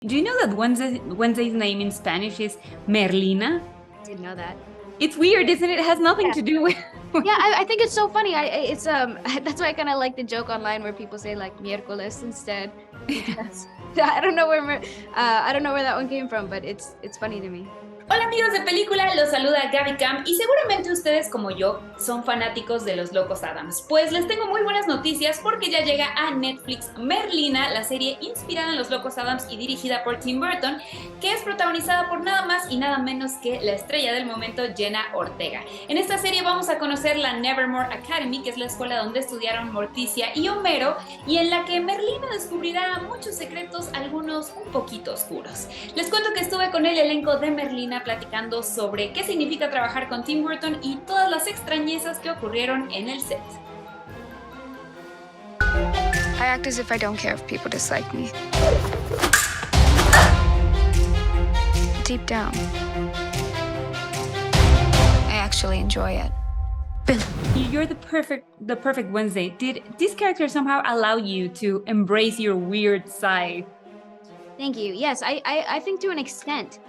Do you know that Wednesday's name in Spanish is Merlina? Didn't know that. It's weird, isn't it? It has nothing Yeah. to do with. Yeah, I think it's so funny. It's that's why I kind of like the joke online where people say like miércoles instead because I don't know where that one came from, but it's funny to me. Hola amigos de película, los saluda Gaby Cam y seguramente ustedes como yo son fanáticos de los Locos Adams. Pues les tengo muy buenas noticias porque ya llega a Netflix Merlina, la serie inspirada en los Locos Adams y dirigida por Tim Burton, que es protagonizada por nada más y nada menos que la estrella del momento, Jenna Ortega. En esta serie vamos a conocer la Nevermore Academy, que es la escuela donde estudiaron Morticia y Homero, y en la que Merlina descubrirá muchos secretos, algunos un poquito oscuros. Les cuento que estuve con el elenco de Merlina platicando sobre qué significa trabajar con Tim Burton y todas las extrañezas que ocurrieron en el set. I act as if I don't care if people dislike me. Deep down, I actually enjoy it. You're the perfect Wednesday. Did this character somehow allow you to embrace your weird side? Thank you. Yes, I think to an extent.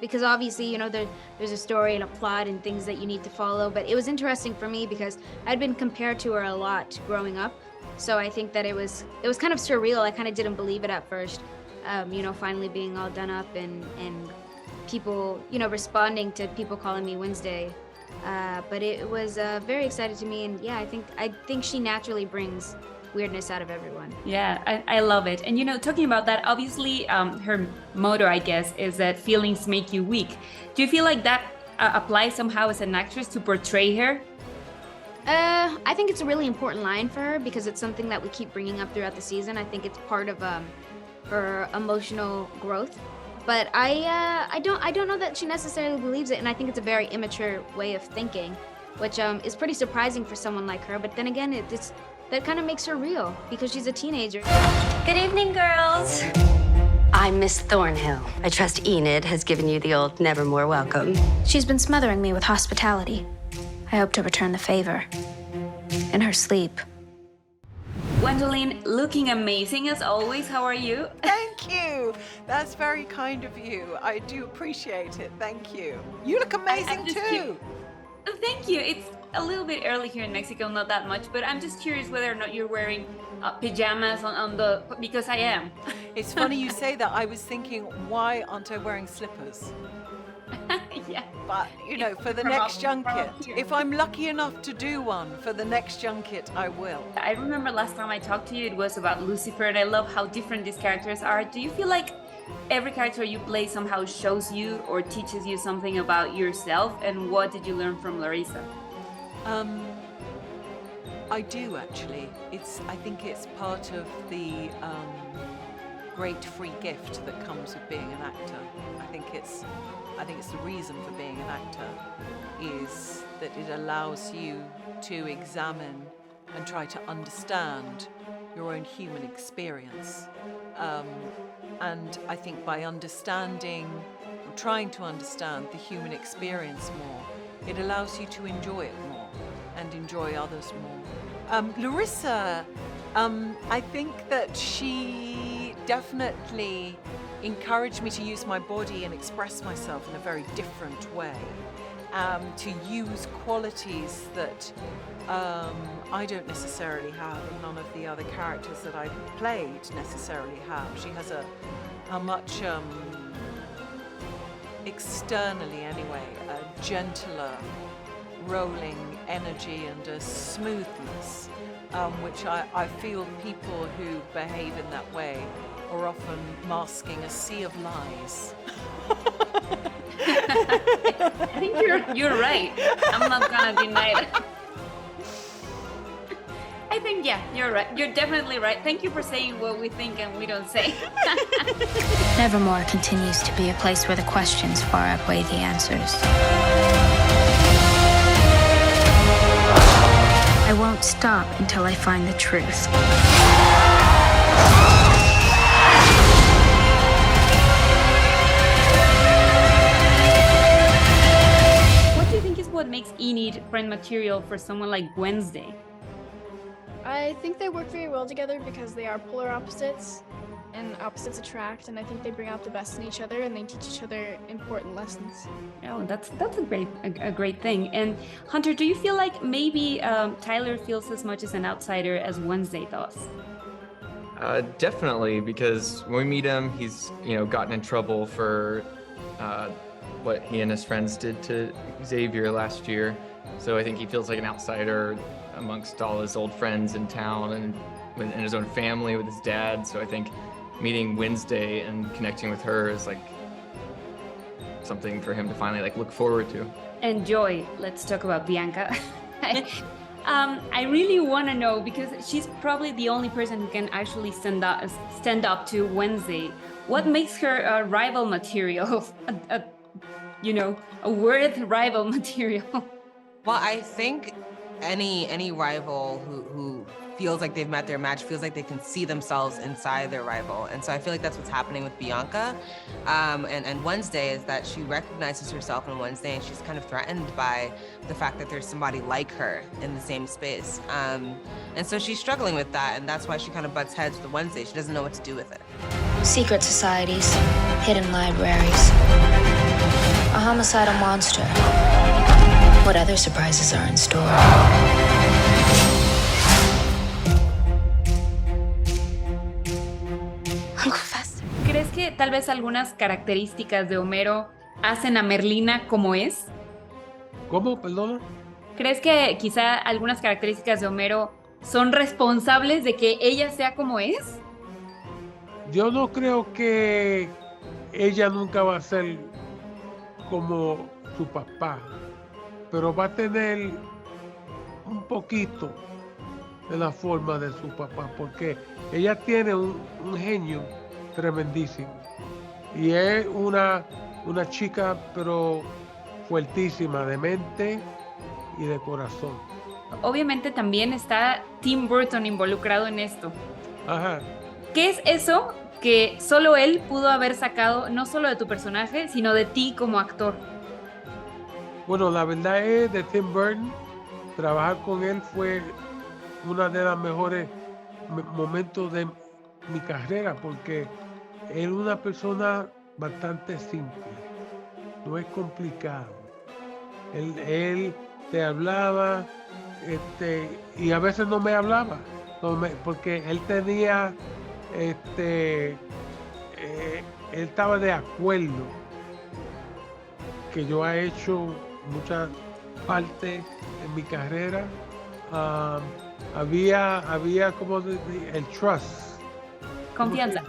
Because obviously, you know, there's a story and a plot and things that you need to follow, but it was interesting for me because I'd been compared to her a lot growing up. So I think that it was kind of surreal. I kind of didn't believe it at first. You know, finally being all done up and people, you know, responding to people calling me Wednesday. But it was very exciting to me, and yeah, I think she naturally brings weirdness out of everyone. Yeah, I love it. And you know, talking about that, obviously, her motto, I guess, is that feelings make you weak. Do you feel like that applies somehow as an actress to portray her? I think it's a really important line for her because it's something that we keep bringing up throughout the season. I think it's part of her emotional growth. But I don't know that she necessarily believes it, and I think it's a very immature way of thinking, which is pretty surprising for someone like her. But then again, that kind of makes her real because she's a teenager. Good evening, girls. I'm Miss Thornhill. I trust Enid has given you the old Nevermore welcome. She's been smothering me with hospitality. I hope to return the favor. In her sleep. Gwendolyn, looking amazing as always. How are you? Thank you. That's very kind of you. I do appreciate it. Thank you. You look amazing too. Thank you. It's a little bit early here in Mexico, not that much, but I'm just curious whether or not you're wearing pajamas because I am. It's funny you say that. I was thinking, why aren't I wearing slippers? Yeah. But, you know, for the next junket, if I'm lucky enough to do one for the next junket, I will. I remember last time I talked to you, it was about Lucifer, and I love how different these characters are. Do you feel like every character you play somehow shows you or teaches you something about yourself? And what did you learn from Larissa? I do actually. I think it's part of the great free gift that comes with being an actor. I think it's the reason for being an actor is that it allows you to examine and try to understand your own human experience. And I think by understanding, or trying to understand the human experience more, it allows you to enjoy it more and enjoy others more. Larissa, I think that she definitely encouraged me to use my body and express myself in a very different way, to use qualities that I don't necessarily have and none of the other characters that I've played necessarily have. She has a much, externally anyway, a gentler, rolling energy and a smoothness, which I feel people who behave in that way are often masking a sea of lies. I think you're right. I'm not gonna deny it. I think, yeah, you're right. You're definitely right. Thank you for saying what we think and we don't say. Nevermore continues to be a place where the questions far outweigh the answers. I won't stop until I find the truth. What do you think is what makes Enid friend material for someone like Wednesday? I think they work very well together because they are polar opposites, and opposites attract, and I think they bring out the best in each other and they teach each other important lessons. Oh, that's a great thing. And Hunter, do you feel like maybe Tyler feels as much as an outsider as Wednesday does? Definitely, because when we meet him, he's gotten in trouble for what he and his friends did to Xavier last year. So I think he feels like an outsider amongst all his old friends in town and in his own family with his dad. So I think meeting Wednesday and connecting with her is like something for him to finally like look forward to. And Joy, let's talk about Bianca. I really want to know, because she's probably the only person who can actually stand up to Wednesday. What makes her a rival material? A worth rival material? Well, I think any rival who feels like they've met their match feels like they can see themselves inside their rival. And so I feel like that's what's happening with Bianca. And Wednesday is that she recognizes herself in Wednesday, and she's kind of threatened by the fact that there's somebody like her in the same space. And so she's struggling with that, and that's why she kind of butts heads with Wednesday. She doesn't know what to do with it. Secret societies, hidden libraries, a homicidal monster. What other surprises are in store? ¿Crees que tal vez algunas características de Homero hacen a Merlina como es? ¿Cómo? Perdona. ¿Crees que quizá algunas características de Homero son responsables de que ella sea como es? Yo no creo que ella nunca va a ser como su papá, pero va a tener un poquito de la forma de su papá, porque ella tiene un genio tremendísimo y es una chica pero fuertísima de mente y de corazón. Obviamente también está Tim Burton involucrado en esto. Ajá. ¿Qué es eso que solo él pudo haber sacado, no solo de tu personaje, sino de ti como actor? Bueno, la verdad es de Tim Burton, trabajar con él fue uno de los mejores momentos de mi carrera, porque él es una persona bastante simple, no es complicado. Él te hablaba y a veces no me hablaba, porque él tenía, él estaba de acuerdo que yo he hecho muchas partes en mi carrera. Había como el trust. Confianza.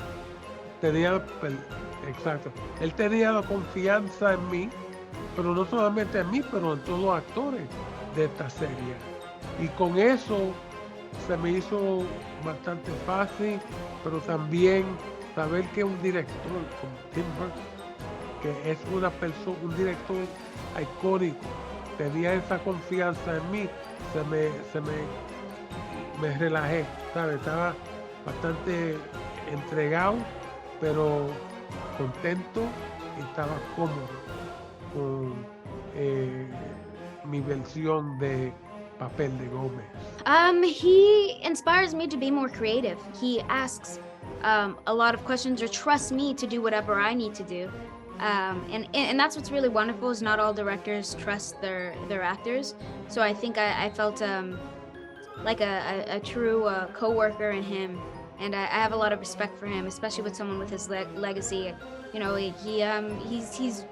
Exacto. Él tenía la confianza en mí, pero no solamente en mí, pero en todos los actores de esta serie. Y con eso se me hizo bastante fácil, pero también saber que un director como Tim Burton, que es un director icónico, tenía esa confianza en mí, me relajé, ¿sabes? Estaba bastante entregado, pero contento y estaba cómodo con mi versión de papel de Gómez. He inspires me to be more creative. He asks a lot of questions or trusts me to do whatever I need to do. And that's what's really wonderful, is not all directors trust their actors. So I think I felt like a true co-worker in him. And I have a lot of respect for him, especially with someone with his legacy. You know, he's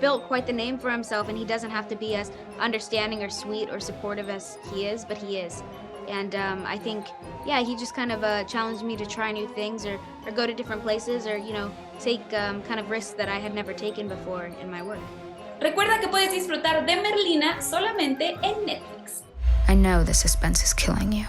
built quite the name for himself, and he doesn't have to be as understanding or sweet or supportive as he is, but he is. And I think, yeah, he just kind of challenged me to try new things or go to different places or, take kind of risks that I had never taken before in my work. Recuerda que puedes disfrutar de Merlina solamente en Netflix. I know the suspense is killing you.